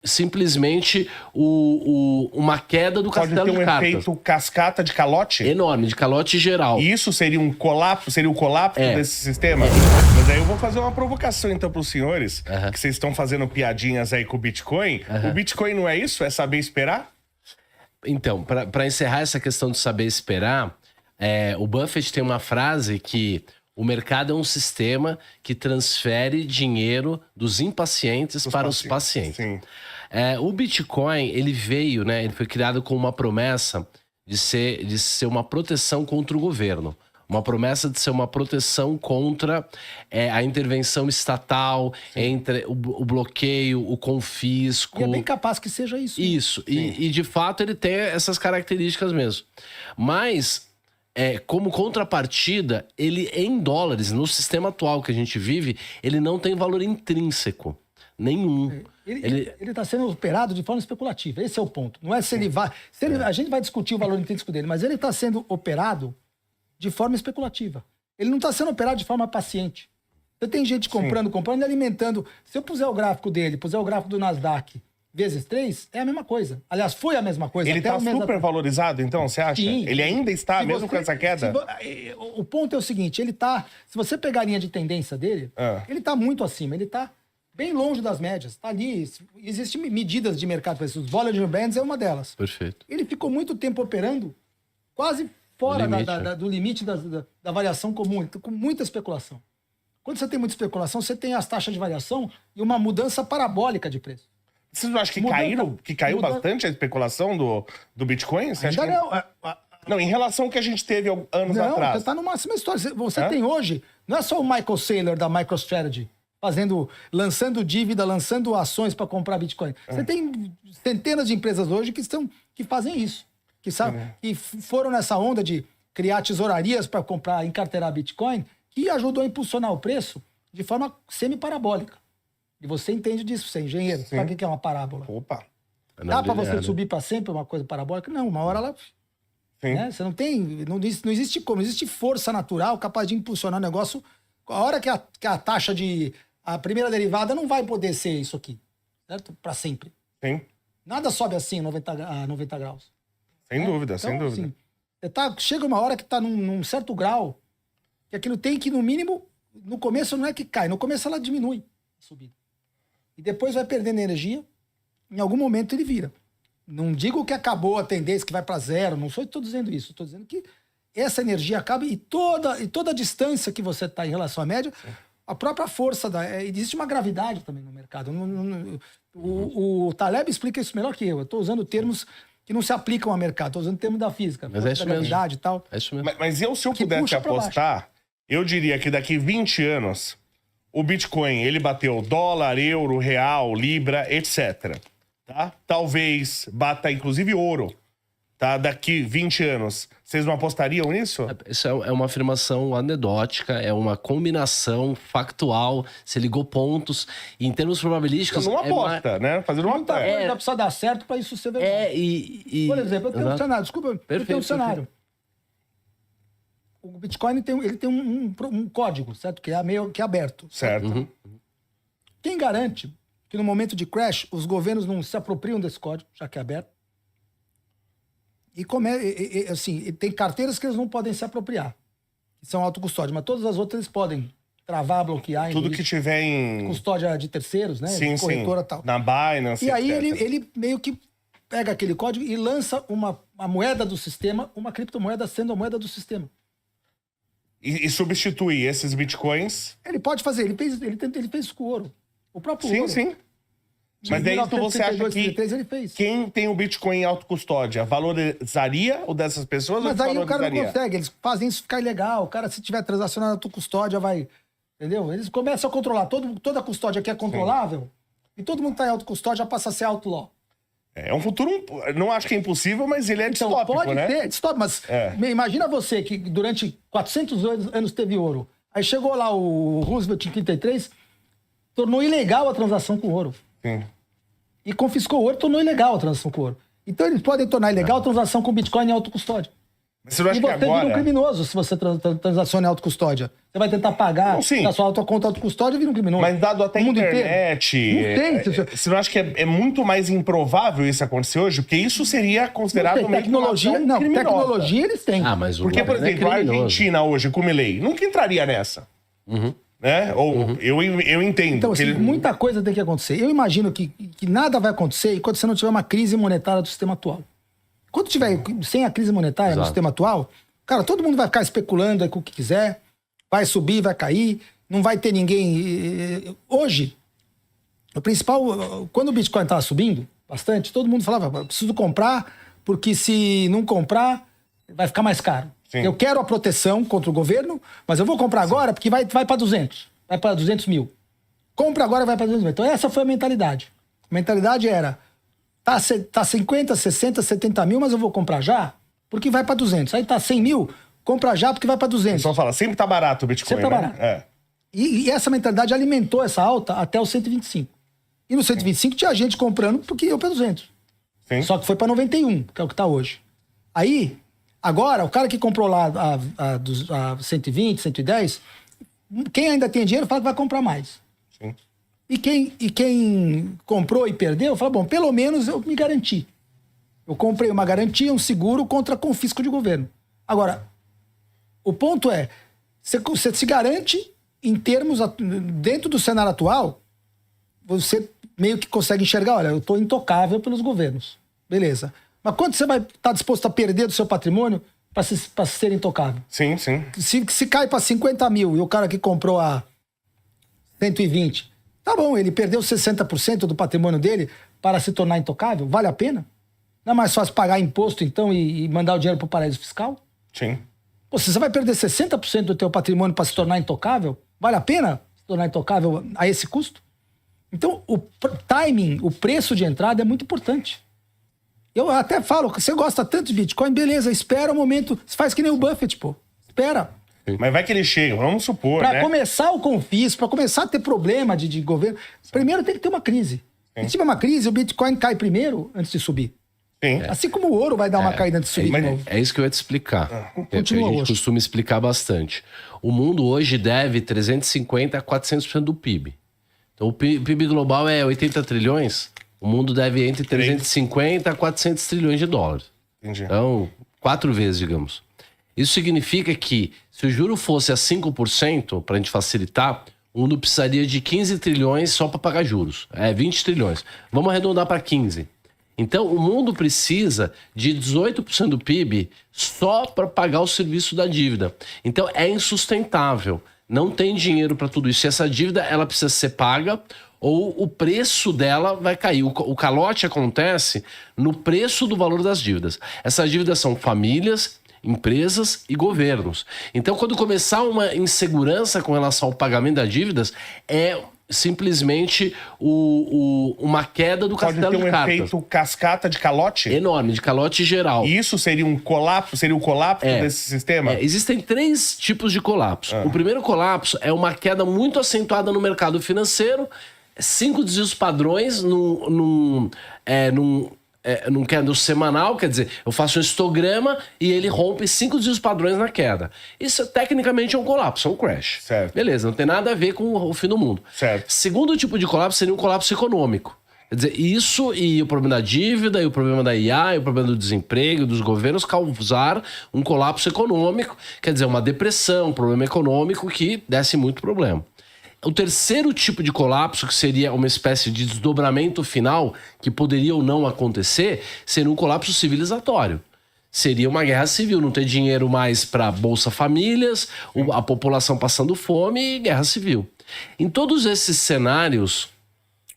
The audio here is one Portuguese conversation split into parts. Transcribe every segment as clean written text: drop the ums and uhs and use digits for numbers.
simplesmente uma queda do castelo de cartas. Pode ter um efeito cascata de calote? Enorme, de calote geral. E isso seria um colapso, desse sistema? Mas aí eu vou fazer uma provocação então para os senhores, que vocês estão fazendo piadinhas aí com o Bitcoin. O Bitcoin não é isso? É saber esperar? Então, para encerrar essa questão de saber esperar, o Buffett tem uma frase que o mercado é um sistema que transfere dinheiro dos impacientes para os pacientes. Sim. O Bitcoin, ele veio, né? Ele foi criado com uma promessa de ser uma proteção contra o governo. Uma promessa de ser uma proteção contra a intervenção estatal, entre o bloqueio, o confisco. E é bem capaz que seja isso. Isso. E de fato ele tem essas características mesmo. Mas, como contrapartida, ele em dólares, no sistema atual que a gente vive, ele não tem valor intrínseco. Nenhum. Ele está sendo operado de forma especulativa. Esse é o ponto. Não é se ele vai... a gente vai discutir o valor intrínseco dele, mas ele está sendo operado de forma especulativa. Ele não está sendo operado de forma paciente. Você tem gente comprando e alimentando. Se eu puser o gráfico dele, puser o gráfico do Nasdaq vezes 3, é a mesma coisa. Aliás, foi a mesma coisa. Ele está super valorizado, então, você acha? Sim. Ele ainda está, mesmo com essa queda? O ponto é o seguinte, ele está... Se você pegar a linha de tendência dele, ele está muito acima. Ele está bem longe das médias. Está ali. Existem medidas de mercado para isso. Os Bollinger Bands é uma delas. Perfeito. Ele ficou muito tempo operando quase fora do limite da variação comum, com muita especulação. Quando você tem muita especulação, você tem as taxas de variação e uma mudança parabólica de preço. Vocês não acham que caiu bastante a especulação do Bitcoin? Você acha não, em relação ao que a gente teve anos atrás. Não, você está numa máxima história. Você tem hoje, não é só o Michael Saylor da MicroStrategy lançando dívida, lançando ações para comprar Bitcoin. Você tem centenas de empresas hoje que fazem isso. Que foram nessa onda de criar tesourarias para comprar, encarteirar Bitcoin, que ajudou a impulsionar o preço de forma semi-parabólica. E você entende disso, você é engenheiro. Sim. Sabe o que é uma parábola? Opa! Dá para você subir para sempre uma coisa parabólica? Não, uma hora ela... Né? Você não tem... Não existe como. Existe força natural capaz de impulsionar o negócio. A hora que a taxa de... A primeira derivada não vai poder ser isso aqui. Certo? Para sempre. Sim. Nada sobe assim a 90 graus. Sem dúvida, sem dúvida. Assim, chega uma hora que está num certo grau que aquilo tem que, no mínimo, no começo não é que cai, no começo ela diminui a subida. E depois vai perdendo energia, em algum momento ele vira. Não digo que acabou a tendência, que vai para zero, não estou dizendo isso, estou dizendo que essa energia acaba e toda a distância que você está em relação à média, a própria força, existe uma gravidade também no mercado. O Taleb explica isso melhor que eu estou usando termos que não se aplicam ao mercado. Estou usando o termo da física. Mas é isso mesmo. E tal. É isso mesmo. Mas se eu pudesse apostar, eu diria que daqui 20 anos, o Bitcoin, ele bateu dólar, euro, real, libra, etc. Tá? Talvez bata, inclusive, ouro. Tá? Daqui 20 anos. Vocês não apostariam nisso? Isso é uma afirmação anedótica, é uma combinação factual. Você ligou pontos. E em termos probabilísticos... Não aposta, né? Fazendo uma muita coisa precisa dar certo para isso ser verdade. Por exemplo, eu tenho um cenário. Desculpa, eu tenho um cenário. O Bitcoin ele tem um código, certo? Que é aberto. Certo. Quem garante que no momento de crash os governos não se apropriam desse código, já que é aberto? Assim, tem carteiras que eles não podem se apropriar, que são autocustódia, mas todas as outras eles podem travar, bloquear. Tudo que tiver em... Custódia de terceiros, né? Sim, corretora e tal. Na Binance, e aí etc. ele meio que pega aquele código e lança uma moeda do sistema, uma criptomoeda sendo a moeda do sistema. E substitui esses bitcoins? Ele pode fazer, ele fez isso com o ouro. O próprio ouro. Sim. Mas daí você acha que quem tem o Bitcoin em autocustódia valorizaria o dessas pessoas? Mas aí o cara não consegue, eles fazem isso ficar ilegal. O cara, se tiver transacionando autocustódia, vai... Entendeu? Eles começam a controlar. Toda a custódia que é controlável, e todo mundo tá em autocustódia, já passa a ser outlaw. É um futuro, não acho que é impossível, mas ele é distópico, pode né? Ser distópico, mas imagina você que durante 400 anos teve ouro. Aí chegou lá o Roosevelt em 33, tornou ilegal a transação com ouro. Sim. E confiscou o ouro, tornou ilegal a transação com ouro. Então eles podem tornar ilegal a transação com Bitcoin em autocustódia. Você não acha E que você vira um agora... criminoso se você transaciona em autocustódia. Você vai tentar pagar da sua conta autocustódia e vira um criminoso. Mas dado até a internet... Você não acha que é muito mais improvável isso acontecer hoje? Porque isso seria considerado meio tecnologia. Não, tecnologia eles têm. Mas porque, por exemplo, a Argentina hoje, com o Milei, nunca entraria nessa. Né? Ou eu entendo. Então, assim, muita coisa tem que acontecer. Eu imagino que nada vai acontecer enquanto você não tiver uma crise monetária do sistema atual. Quando tiver sem a crise monetária no sistema atual, cara, todo mundo vai ficar especulando aí com o que quiser, vai subir, vai cair, não vai ter ninguém... Hoje, o principal... Quando o Bitcoin estava subindo bastante, todo mundo falava, preciso comprar, porque se não comprar, vai ficar mais caro. Sim. Eu quero a proteção contra o governo, mas eu vou comprar agora porque vai para 200. Vai para 200 mil. Compra agora, vai para 200 mil. Então essa foi a mentalidade. A mentalidade era, tá 50, 60, 70 mil, mas eu vou comprar já, porque vai para 200. Aí tá 100 mil, compra já porque vai para 200. Só fala, sempre tá barato o Bitcoin, sempre tá barato. E essa mentalidade alimentou essa alta até os 125. E no 125 tinha gente comprando porque ia para 200. Sim. Só que foi para 91, que é o que tá hoje. Aí... Agora, o cara que comprou lá a 120, 110, quem ainda tem dinheiro fala que vai comprar mais. Sim. E quem comprou e perdeu, fala, bom, pelo menos eu me garanti. Eu comprei uma garantia, um seguro contra confisco de governo. Agora, o ponto é, você se garante em termos, dentro do cenário atual, você meio que consegue enxergar, olha, eu estou intocável pelos governos. Beleza. Mas quanto você vai estar disposto a perder do seu patrimônio para ser intocável? Sim, sim. Se cai para 50 mil e o cara que comprou a 120, tá bom, ele perdeu 60% do patrimônio dele para se tornar intocável? Vale a pena? Não é mais fácil pagar imposto, então, e mandar o dinheiro para o paraíso fiscal? Sim. Pô, se você vai perder 60% do teu patrimônio para se tornar intocável, vale a pena se tornar intocável a esse custo? Então, o timing, o preço de entrada é muito importante. Eu até falo, você gosta tanto de Bitcoin, beleza, espera o momento. Você faz que nem o Buffett, pô. Espera. Mas vai que ele chega, vamos supor, Pra começar o confisco, pra começar a ter problema de governo, primeiro tem que ter uma crise. Se tiver uma crise, o Bitcoin cai primeiro antes de subir. Sim. Assim como o ouro vai dar uma caída antes de subir de novo. É isso que eu ia te explicar. A gente costuma explicar bastante. O mundo hoje deve 350% a 400% do PIB. Então o PIB global é 80 trilhões... O mundo deve entre 350 a 400 trilhões de dólares. Entendi. Então, 4 vezes, digamos. Isso significa que, se o juro fosse a 5%, para a gente facilitar, o mundo precisaria de 15 trilhões só para pagar juros. 20 trilhões. Vamos arredondar para 15. Então, o mundo precisa de 18% do PIB só para pagar o serviço da dívida. Então, é insustentável. Não tem dinheiro para tudo isso. E essa dívida, ela precisa ser paga, ou o preço dela vai cair. O calote acontece no preço do valor das dívidas. Essas dívidas são famílias, empresas e governos. Então, quando começar uma insegurança com relação ao pagamento das dívidas, é simplesmente uma queda do castelo de cartas. Pode ter um efeito cascata de calote? Enorme, de calote geral. E isso seria um colapso? Seria o colapso desse sistema? Existem 3 tipos de colapso. O primeiro colapso é uma queda muito acentuada no mercado financeiro, 5 desvios padrões num candle semanal, quer dizer, eu faço um histograma e ele rompe 5 desvios padrões na queda. Isso tecnicamente é um colapso, é um crash. Certo. Beleza, não tem nada a ver com o fim do mundo. Certo. Segundo tipo de colapso seria um colapso econômico. Quer dizer, isso e o problema da dívida, e o problema da IA, e o problema do desemprego, dos governos causar um colapso econômico, quer dizer, uma depressão, um problema econômico que desse muito problema. O terceiro tipo de colapso, que seria uma espécie de desdobramento final, que poderia ou não acontecer, seria um colapso civilizatório. Seria uma guerra civil, não ter dinheiro mais para Bolsa Famílias, a população passando fome e guerra civil. Em todos esses cenários,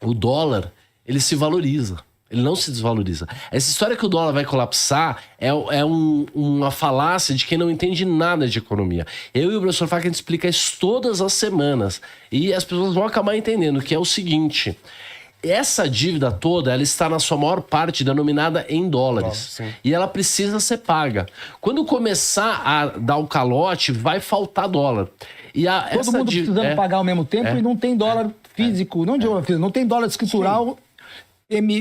o dólar, ele se valoriza. Ele não se desvaloriza. Essa história que o dólar vai colapsar é uma falácia de quem não entende nada de economia. Eu e o professor Fábio, a gente explica isso todas as semanas. E as pessoas vão acabar entendendo que é o seguinte: essa dívida toda, ela está na sua maior parte denominada em dólares. E ela precisa ser paga. Quando começar a dar o calote, vai faltar dólar. E todo mundo precisando pagar ao mesmo tempo e não tem dólar físico. Não tem dólar escritural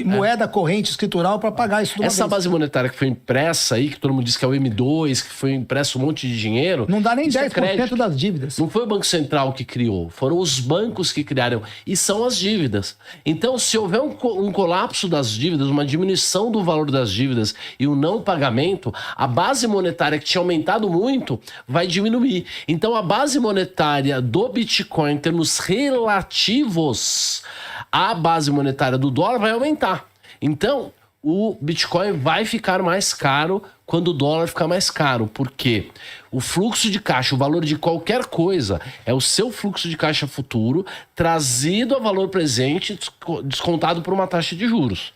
moeda corrente escritural para pagar isso de uma Essa vez. base monetária que foi impressa aí, que todo mundo diz que é o M2, que foi impresso um monte de dinheiro... Não dá nem isso 10% das dívidas. Não foi o Banco Central que criou, foram os bancos que criaram. E são as dívidas. Então, se houver um colapso das dívidas, uma diminuição do valor das dívidas e um não pagamento, a base monetária que tinha aumentado muito vai diminuir. Então, a base monetária do Bitcoin, em termos relativos à base monetária do dólar, vai aumentar. Então, o Bitcoin vai ficar mais caro quando o dólar ficar mais caro. Por quê? O fluxo de caixa, o valor de qualquer coisa, é o seu fluxo de caixa futuro trazido a valor presente, descontado por uma taxa de juros.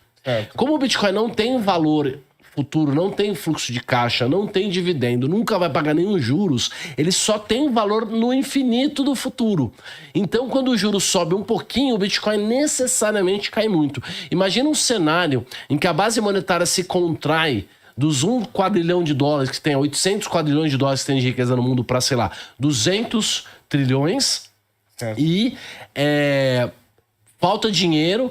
Como o Bitcoin não tem valor futuro, não tem fluxo de caixa, não tem dividendo, nunca vai pagar nenhum juros, ele só tem valor no infinito do futuro. Então, quando o juro sobe um pouquinho, o Bitcoin necessariamente cai muito. Imagina um cenário em que a base monetária se contrai dos 1 quadrilhão de dólares que tem, 800 quadrilhões de dólares que tem de riqueza no mundo para, sei lá, 200 trilhões e falta dinheiro.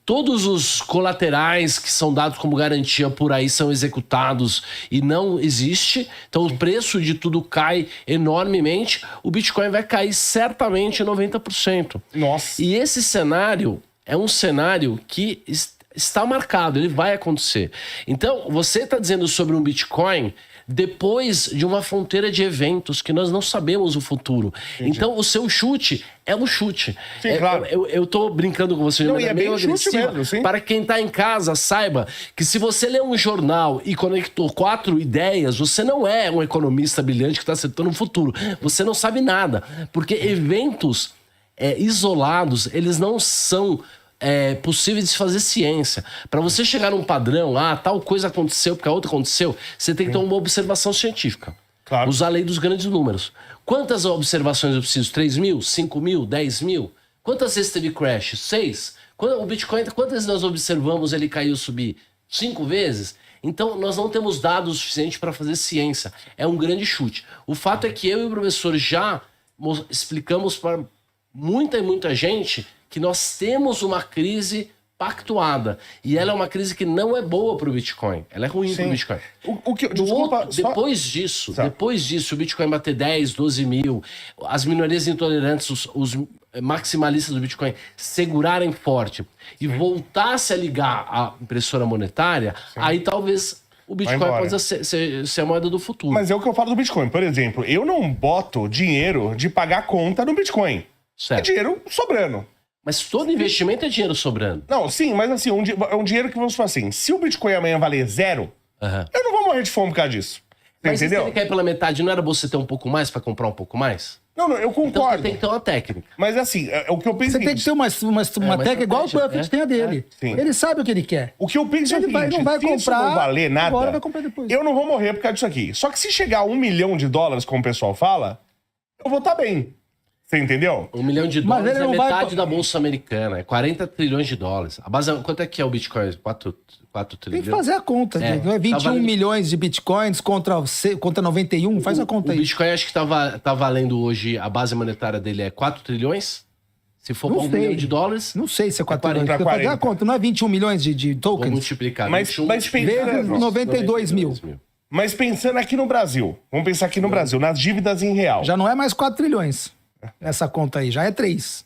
Todos os colaterais que são dados como garantia por aí são executados e não existe. Então o preço de tudo cai enormemente. O Bitcoin vai cair certamente 90%. Nossa. E esse cenário é um cenário que está marcado, ele vai acontecer. Então você está dizendo sobre um Bitcoin depois de uma fronteira de eventos que nós não sabemos o futuro. Entendi. Então, o seu chute é um chute. Sim, claro. Eu tô brincando com você, não, é bem chute mesmo, sim. Para quem tá em casa, saiba que se você lê um jornal e conectou 4 ideias, você não é um economista brilhante que está acertando o futuro. Você não sabe nada. Porque eventos isolados, eles não são... possível de se fazer ciência. Para você chegar num padrão, tal coisa aconteceu porque a outra aconteceu, você tem que ter uma observação científica. Claro. Usar a lei dos grandes números. Quantas observações eu preciso? 3 mil? 5 mil? 10 mil? Quantas vezes teve crash? 6? O Bitcoin, quantas vezes nós observamos ele cair ou subir? 5 vezes? Então, nós não temos dados o suficiente para fazer ciência. É um grande chute. O fato é que eu e o professor já explicamos para muita gente que nós temos uma crise pactuada. E ela é uma crise que não é boa para o Bitcoin. Ela é ruim para o Bitcoin. Depois disso, o Bitcoin bater 10, 12 mil, as minorias intolerantes, os maximalistas do Bitcoin segurarem forte e voltasse a ligar a impressora monetária, aí talvez o Bitcoin pode ser a moeda do futuro. Mas é o que eu falo do Bitcoin. Por exemplo, eu não boto dinheiro de pagar conta no Bitcoin. Certo. É dinheiro sobrando. Mas todo investimento é dinheiro sobrando. Não, sim, mas assim, é um dinheiro que, vamos falar assim, se o Bitcoin amanhã valer 0, eu não vou morrer de fome por causa disso. Mas entendeu? se ele cair pela metade, não era você ter um pouco mais pra comprar um pouco mais? Não, eu concordo. Então você tem que ter uma técnica. Mas assim, o que eu penso... Você tem que ter uma técnica igual o Buffett tem a dele. Ele sabe o que ele quer. O que eu penso é o seguinte, não vai se comprar, isso não valer nada, agora vai comprar depois. Eu não vou morrer por causa disso aqui. Só que se chegar a $1 milhão, como o pessoal fala, eu vou estar bem. Você entendeu? $1 milhão é metade da Bolsa Americana. É 40 trilhões de dólares. A base, quanto é que é o Bitcoin? 4 trilhões? Tem que fazer a conta. Não é 21 milhões de Bitcoins contra 91? Faz a conta aí. O Bitcoin acho que tá valendo hoje, a base monetária dele é 4 trilhões? Se for para $1 milhão de dólares... Não sei se é 4 trilhões. Você fazer a conta. Não é 21 milhões de tokens? Vou multiplicar. Mas vezes 92 mil. Mas pensando aqui no Brasil. Vamos pensar aqui no Brasil. Nas dívidas em real. Já não é mais 4 trilhões. Nessa conta aí, já é 3.